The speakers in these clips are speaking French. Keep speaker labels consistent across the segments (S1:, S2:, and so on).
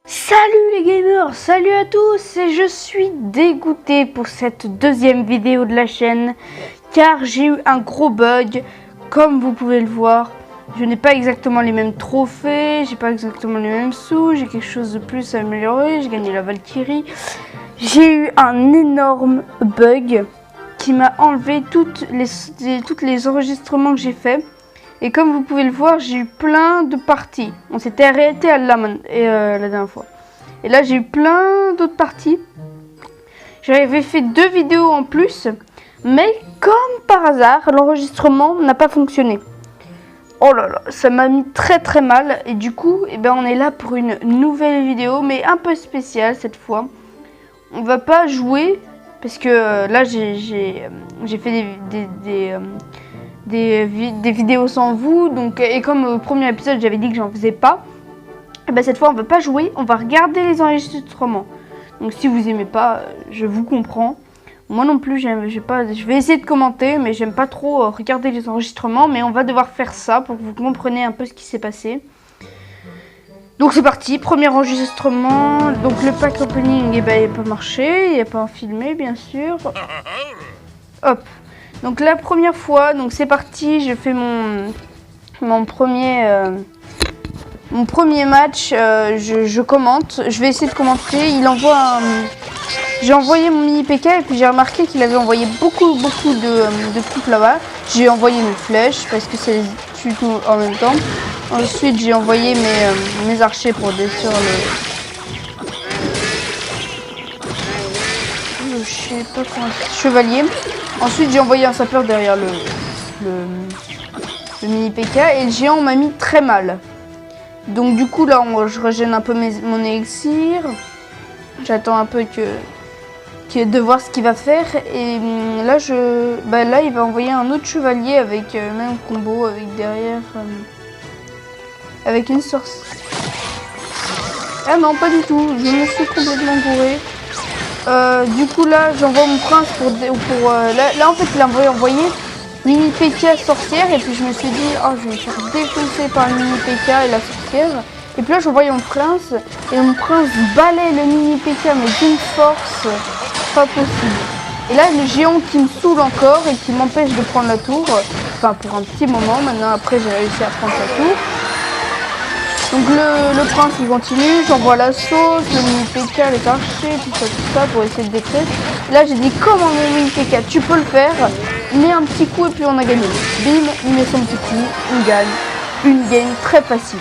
S1: Salut les gamers, salut à tous et je suis dégoûté pour cette deuxième vidéo de la chaîne car j'ai eu un gros bug. Comme vous pouvez le voir, je n'ai pas exactement les mêmes trophées, j'ai pas exactement les mêmes sous, j'ai quelque chose de plus à améliorer, j'ai gagné la Valkyrie. J'ai eu un énorme bug qui m'a enlevé tous les enregistrements que j'ai faits. Et comme vous pouvez le voir, j'ai eu plein de parties. On s'était arrêté à la dernière fois. Et là, j'ai eu plein d'autres parties. J'avais fait 2 vidéos en plus. Mais comme par hasard, l'enregistrement n'a pas fonctionné. Oh là là, ça m'a mis très mal. Et du coup, on est là pour une nouvelle vidéo, mais un peu spéciale cette fois. On va pas jouer, parce que là, j'ai fait des vidéos sans vous, donc, et comme au premier épisode j'avais dit que j'en faisais pas, cette fois on va pas jouer, on va regarder les enregistrements. Donc si vous aimez pas, je vous comprends. Moi non plus, je vais essayer de commenter, mais j'aime pas trop regarder les enregistrements, mais on va devoir faire ça pour que vous compreniez un peu ce qui s'est passé. Donc c'est parti, premier enregistrement. Donc le pack opening, il n'a pas marché, il n'a pas filmé bien sûr. Hop. Donc la première fois, donc c'est parti, je fais mon premier match, je commente, je vais essayer de commenter. J'ai envoyé mon mini PK et puis j'ai remarqué qu'il avait envoyé beaucoup de troupes là-bas. J'ai envoyé mes flèches parce que c'est tue tout en même temps. Ensuite j'ai envoyé mes archers pour détruire je sais pas comment, chevalier. Ensuite j'ai envoyé un sapeur derrière le mini PK et le géant m'a mis très mal. Donc du coup là je régène un peu mon élixir. J'attends un peu de voir ce qu'il va faire. Et là là il va envoyer un autre chevalier avec même combo avec derrière avec une sorcière. Ah non pas du tout, je me suis complètement gouré. Du coup là j'envoie mon prince pour là en fait il a envoyé mini PK sorcière et puis je me suis dit oh je vais me faire défoncer par le mini PK et la sorcière. Et puis là j'envoie mon prince et mon prince balaye le mini PK mais d'une force pas possible. Et là le géant qui me saoule encore et qui m'empêche de prendre la tour, enfin pour un petit moment. Maintenant après j'ai réussi à prendre la tour. Donc le prince il continue, j'envoie la sauce, le mini PK, les archers, tout ça pour essayer de détruire. Là j'ai dit comment mon mini PK, tu peux le faire, mets un petit coup et puis on a gagné. Bim, il met son petit coup, on gagne. Une game très facile.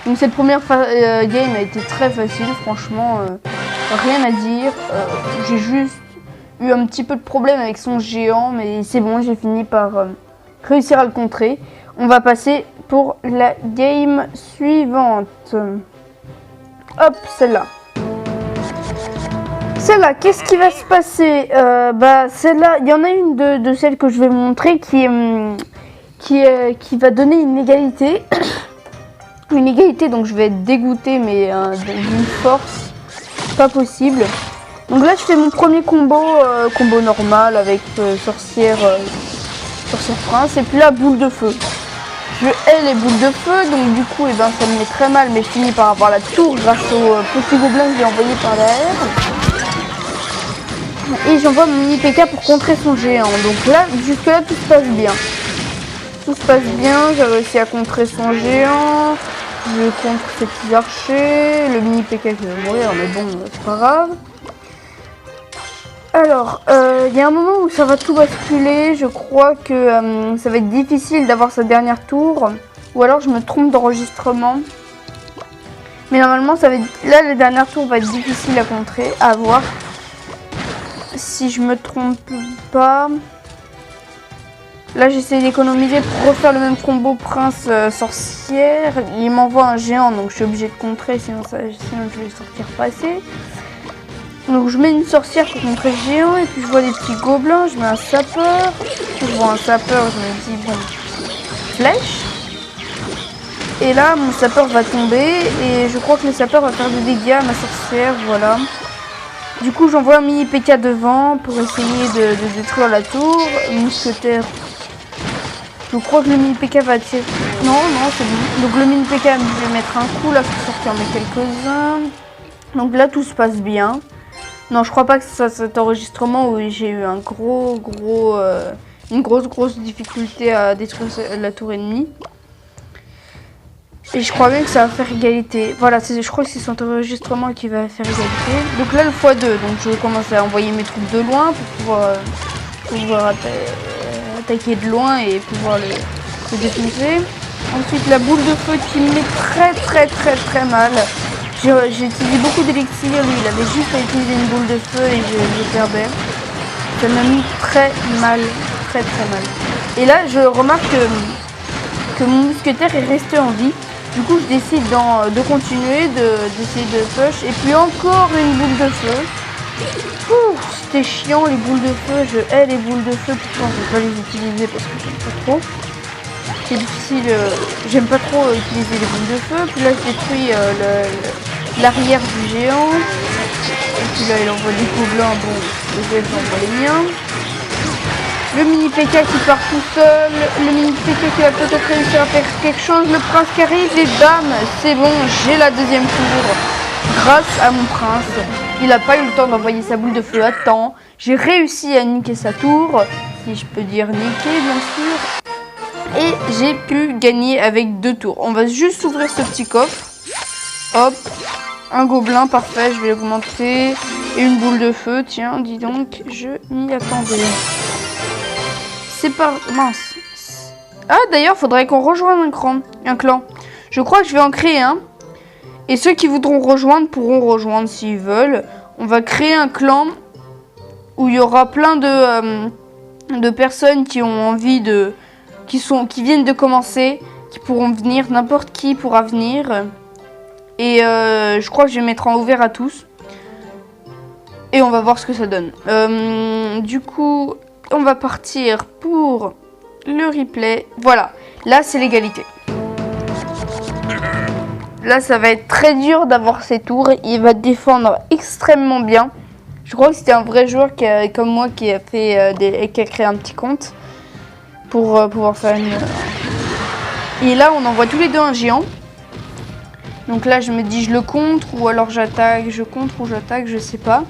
S1: Donc cette première game a été très facile, franchement, rien à dire. J'ai juste eu un petit peu de problème avec son géant, mais c'est bon, j'ai fini par réussir à le contrer. On va passer pour la game suivante. Hop, celle-là. Celle-là, qu'est-ce qui va se passer? Celle-là, il y en a une de celles que je vais vous montrer qui va donner une égalité. Une égalité, donc je vais être dégoûté, mais d'une force pas possible. Donc là, je fais mon premier combo normal avec sorcière prince, et puis là, boule de feu. Je hais les boules de feu, donc du coup ça me met très mal, mais je finis par avoir la tour grâce au petit gobelin que j'ai envoyé par derrière. Et j'envoie mon mini PK pour contrer son géant. Donc là, jusque là tout se passe bien. Tout se passe bien, j'ai réussi à contrer son géant. Je contre ses petits archers, le mini PK qui va mourir, mais bon, c'est pas grave. Alors, il y a un moment où ça va tout basculer, je crois que ça va être difficile d'avoir sa dernière tour, ou alors je me trompe d'enregistrement. Mais normalement, là, la dernière tour va être difficile à contrer, à avoir. Si je me trompe pas. Là, j'essaie d'économiser pour refaire le même combo prince-sorcière. Il m'envoie un géant, donc je suis obligée de contrer, sinon je vais sortir passer. Donc je mets une sorcière pour contrer le géant et puis je vois des petits gobelins, je mets un sapeur. Je vois un sapeur, je me dis bon, flèche. Et là mon sapeur va tomber et je crois que le sapeur va faire des dégâts à ma sorcière, voilà. Du coup j'envoie un mini PK devant pour essayer de détruire la tour. Mousquetaire. Je crois que le mini PK va tirer. Non, c'est bon. Donc le mini PK, je vais mettre un coup là pour sortir en met quelques-uns. Donc là, tout se passe bien. Non, je crois pas que c'est cet enregistrement où j'ai eu un une grosse difficulté à détruire la tour ennemie. Et je crois bien que ça va faire égalité. Voilà, je crois que c'est cet enregistrement qui va faire égalité. Donc là, le x2. Donc je vais commencer à envoyer mes troupes de loin pour pouvoir attaquer de loin et pouvoir le défoncer. Ensuite, la boule de feu qui me met très mal. J'ai utilisé beaucoup d'élixir, lui il avait juste à utiliser une boule de feu et je perdais. Ça m'a mis très mal. Et là je remarque que mon mousquetaire est resté en vie. Du coup je décide de continuer, d'essayer de push. Et puis encore une boule de feu. C'était chiant les boules de feu, je hais les boules de feu, pourtant je ne vais pas les utiliser parce que j'aime pas trop. C'est difficile, j'aime pas trop utiliser les boules de feu. Puis là je détruis l'arrière du géant. Et puis là il envoie des gobelins, bon, les elfes envoient les miens. Le mini PK qui part tout seul, le mini PK qui va peut-être réussir à faire quelque chose, le prince qui arrive, les dames, c'est bon, j'ai la deuxième tour. Grâce à mon prince, il n'a pas eu le temps d'envoyer sa boule de feu à temps. J'ai réussi à niquer sa tour, si je peux dire niquer bien sûr. Et j'ai pu gagner avec 2 tours. On va juste ouvrir ce petit coffre. Hop, un gobelin, parfait, je vais l'augmenter. Et une boule de feu, tiens, dis donc, je m'y attendais. C'est pas... mince. Ah, d'ailleurs, faudrait qu'on rejoigne un clan. Je crois que je vais en créer un. Et ceux qui voudront rejoindre pourront rejoindre s'ils veulent. On va créer un clan où il y aura plein de personnes qui ont envie de... qui viennent de commencer, qui pourront venir, n'importe qui pourra venir. Et je crois que je vais mettre en ouvert à tous. Et on va voir ce que ça donne. Du coup, on va partir pour le replay. Voilà, là c'est l'égalité. Là ça va être très dur d'avoir ces tours. Il va défendre extrêmement bien. Je crois que c'était un vrai joueur comme moi qui a créé un petit compte. Pour pouvoir faire une... Et là on envoie tous les deux un géant. Donc là je me dis je le contre ou alors j'attaque, je contre ou j'attaque, je sais pas.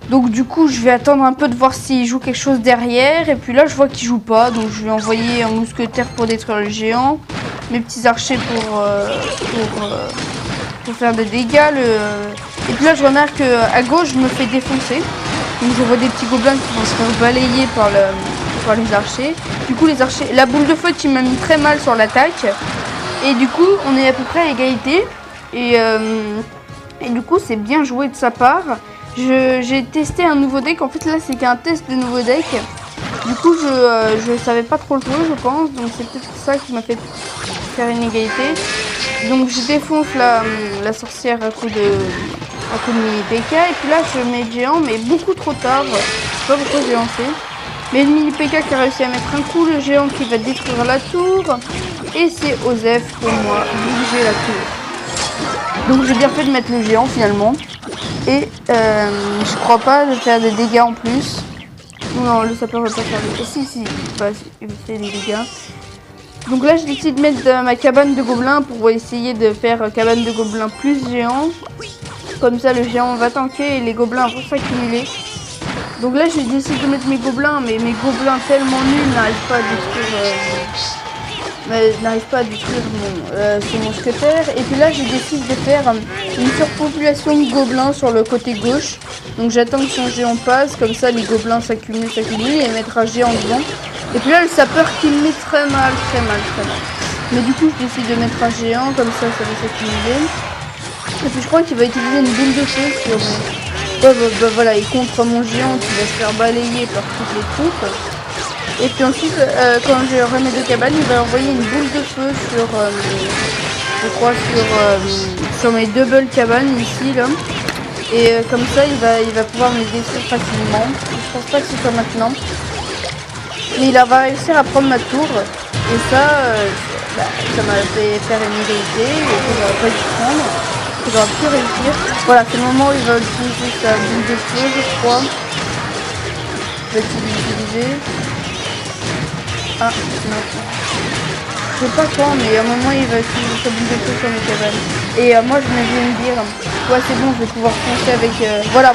S1: Donc du coup je vais attendre un peu de voir s'il joue quelque chose derrière. Et puis là je vois qu'il joue pas, donc je vais envoyer un mousquetaire pour détruire le géant. Mes petits archers pour faire des dégâts. Et puis là je remarque qu'à gauche je me fais défoncer. Donc je vois des petits gobelins qui vont se faire balayer par les archers. Du coup les archers, la boule de feu qui m'a mis très mal sur l'attaque. Et du coup on est à peu près à égalité. Et du coup c'est bien joué de sa part. J'ai testé un nouveau deck. En fait là c'était un test de nouveau deck. Du coup je savais pas trop le jouer je pense. Donc c'est peut-être ça qui m'a fait faire une égalité. Donc je défonce la sorcière à coup de mini PK. Et puis là je mets le géant mais beaucoup trop tard. Je sais pas pourquoi j'ai lancé. Mais le mini PK qui a réussi à mettre un coup. Le géant qui va détruire la tour. Et c'est Osef pour moi vu que j'ai la tour. Donc j'ai bien fait de mettre le géant finalement. Et je crois pas de faire des dégâts en plus. Non, le sapeur va pas faire des dégâts. Si, il fait des dégâts. Donc là, je décide de mettre ma cabane de gobelins pour essayer de faire cabane de gobelins plus géant. Comme ça, le géant va tanker et les gobelins vont s'accumuler. Donc là, je décide de mettre mes gobelins, mais mes gobelins tellement nuls n'arrivent pas à détruire son mousquetaire. Et puis là je décide de faire une surpopulation de gobelins sur le côté gauche. Donc j'attends que son géant passe, comme ça les gobelins s'accumulent et mettre un géant devant. Et puis là le sapeur qui me met très mal. Mais du coup je décide de mettre un géant, comme ça va s'accumuler. Et puis je crois qu'il va utiliser une boule de feu sur... voilà, il contre mon géant qui va se faire balayer par toutes les troupes. Et puis ensuite, quand j'aurai mes 2 cabanes, il va envoyer une boule de feu sur, je crois, sur mes double cabanes ici, là. Et comme ça, il va pouvoir me les détruire facilement. Je pense pas que ce soit maintenant. Mais il va réussir à prendre ma tour. Et ça, ça m'a fait faire une égalité que j'aurais pas dû prendre. Que j'aurais pu réussir. Voilà, c'est le moment où il va utiliser sa boule de feu, je crois. Va-t-il l'utiliser? Ah, non. sais pas quand, mais à un moment il va utiliser sa boule de feu sur mes cabanes. Et moi je vais me dire, ouais c'est bon, je vais pouvoir foncer avec, voilà,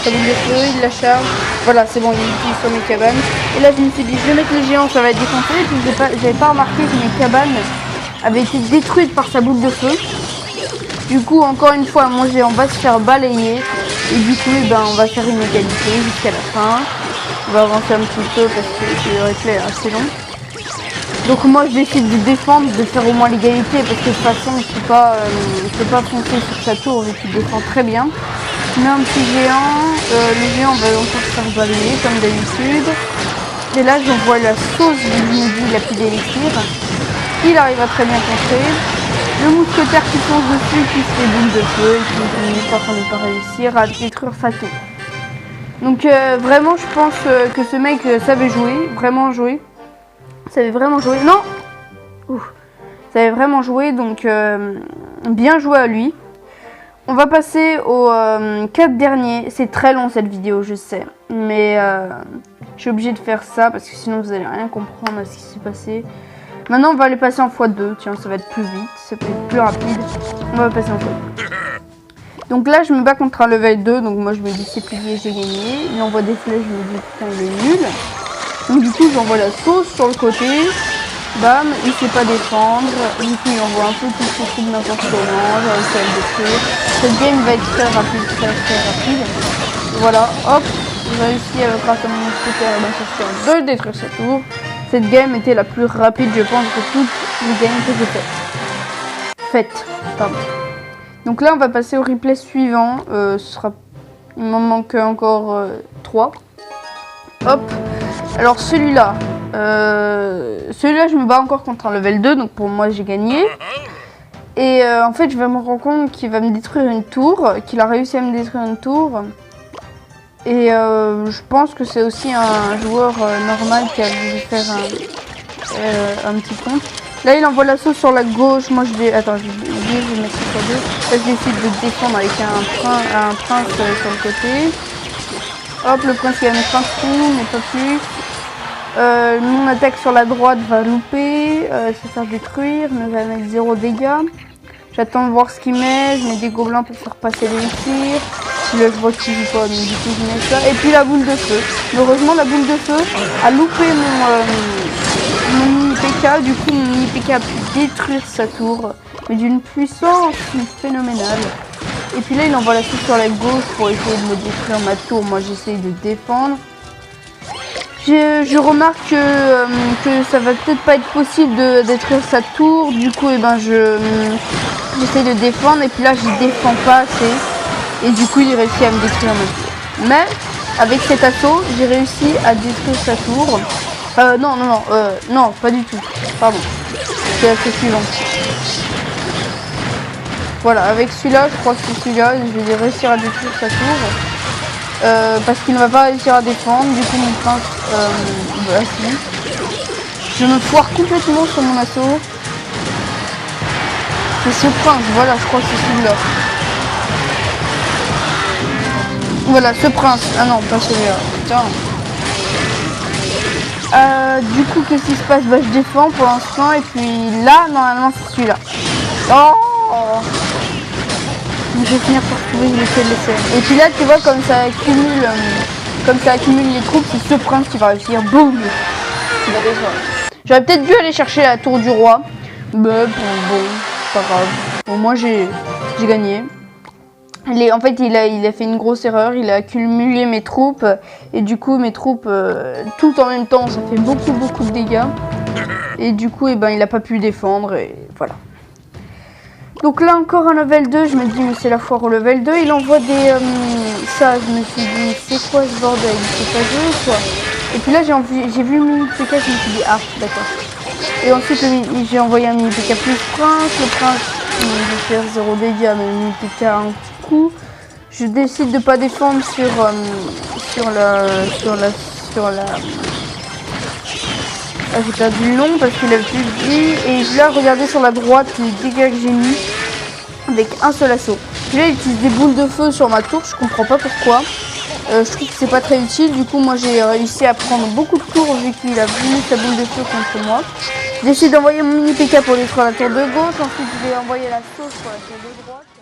S1: sa boule de feu, il la charge, voilà c'est bon, il l'utilise sur mes cabanes. Et là je me suis dit, je vais mettre le géant, ça va être défoncé, et puis j'avais pas remarqué que mes cabanes avaient été détruites par sa boule de feu. Du coup, encore une fois, mon géant va se faire balayer, et du coup, eh ben, on va faire une égalité jusqu'à la fin. On va avancer un petit peu parce que le replay est assez long. Donc moi je vais essayer de défendre, de faire au moins l'égalité parce que de toute façon je peux pas foncer sur sa tour vu qu'il défend très bien. Je mets un petit géant, le géant va encore se faire balayer comme d'habitude. Et là j'envoie la sauce du midi, la plus d'élixir. Il arrive à très bien contrer. Le mousquetaire qui fonce dessus, qui se fait boule de feu et qui finit par ne pas réussir à détruire sa tour. Donc vraiment je pense que ce mec savait jouer, vraiment jouer. Savait vraiment jouer. Non, savait vraiment jouer, donc bien joué à lui. On va passer aux 4 derniers. C'est très long cette vidéo, je sais. Mais je suis obligée de faire ça parce que sinon vous n'allez rien comprendre à ce qui s'est passé. Maintenant on va les passer en x2. Tiens, ça va être plus vite, ça peut être plus rapide. On va passer en x2. Donc là je me bats contre un level 2. Donc moi je me dis c'est plié, j'ai gagné. Il envoie des flèches, je me dis putain il est nul. Donc du coup j'envoie la sauce sur le côté, bam, il sait pas défendre, du coup il envoie un peu tout ce truc n'importe comment, j'ai réussi à le détruire. Cette game va être très rapide, très rapide. Voilà, hop, j'ai réussi grâce à mon mousquetaire de détruire sa tour. Cette game était la plus rapide je pense de toutes les games que j'ai faites. Pardon. Donc là on va passer au replay suivant, il m'en manque encore 3. Hop. Alors celui-là, je me bats encore contre un level 2, donc pour moi j'ai gagné. Et en fait je vais me rendre compte qu'il va me détruire une tour, qu'il a réussi à me détruire une tour. Et je pense que c'est aussi un joueur normal qui a voulu faire un petit compte. Là il envoie la sauce sur la gauche, moi je vais... Attends, je vais mettre sur 2. Là je vais essayer de défendre avec un prince sur le côté. Hop, le prince il va mettre un coup, mais pas plus. Mon attaque sur la droite va louper, se faire détruire, mais va mettre 0 dégâts. J'attends de voir ce qu'il met, je mets des gobelins pour faire passer l'élixir. Là je vois qu'il joue pas, donc du coup je mets ça. Et puis la boule de feu. Heureusement la boule de feu a loupé mon mini PK, du coup mon mini PK a pu détruire sa tour, mais d'une puissance phénoménale. Et puis là il envoie la sauce sur la gauche pour essayer de me détruire ma tour, moi j'essaye de défendre. Je remarque que ça va peut-être pas être possible de détruire sa tour, du coup eh ben j'essaie de défendre et puis là je défends pas assez et du coup il réussit à me détruire ma tour. Mais avec cet assaut j'ai réussi à détruire sa tour. Non pas du tout, pardon, c'est l'assaut suivant. Voilà, avec celui-là, je crois que c'est celui-là, je vais réussir à détruire sa tour. Parce qu'il ne va pas réussir à défendre, du coup mon prince, voilà, si. Je me foire complètement sur mon assaut. C'est ce prince, voilà, je crois que c'est celui-là. Voilà, ce prince, ah non, pas celui-là, putain. Du coup, qu'est-ce qui se passe? Bah, je défends pour l'instant, et puis là, normalement, c'est celui-là. Oh! Je vais finir par trouver lequel c'est. Et puis là, tu vois, comme ça accumule les troupes, c'est ce prince qui va réussir. Boum! J'aurais peut-être dû aller chercher la tour du roi. Mais bon, pas grave. Bon, moi, j'ai gagné. En fait, il a fait une grosse erreur. Il a accumulé mes troupes. Et du coup, mes troupes, tout en même temps, ça fait beaucoup de dégâts. Et du coup, eh ben, il n'a pas pu défendre. Et voilà. Donc là encore un level 2, je me dis mais c'est la foire au level 2, il envoie des... ça, je me suis dit c'est quoi ce bordel, c'est pas joué ou quoi? Et puis là j'ai vu le mini PK, je me suis dit ah d'accord. Et ensuite j'ai envoyé un mini PK plus prince, le prince il va faire 0 dégâts, mais le mini PK un petit coup. Je décide de pas défendre sur la... Ah, j'ai perdu le long parce qu'il a plus de vie. Et là, regardez sur la droite les dégâts que j'ai mis avec un seul assaut. Puis là, il utilise des boules de feu sur ma tour. Je comprends pas pourquoi. Je trouve que c'est pas très utile. Du coup, moi, j'ai réussi à prendre beaucoup de tours vu qu'il a mis sa boule de feu contre moi. J'essaie d'envoyer mon mini PK pour détruire la tour de gauche. Ensuite, je vais envoyer la sauce pour la tour de droite.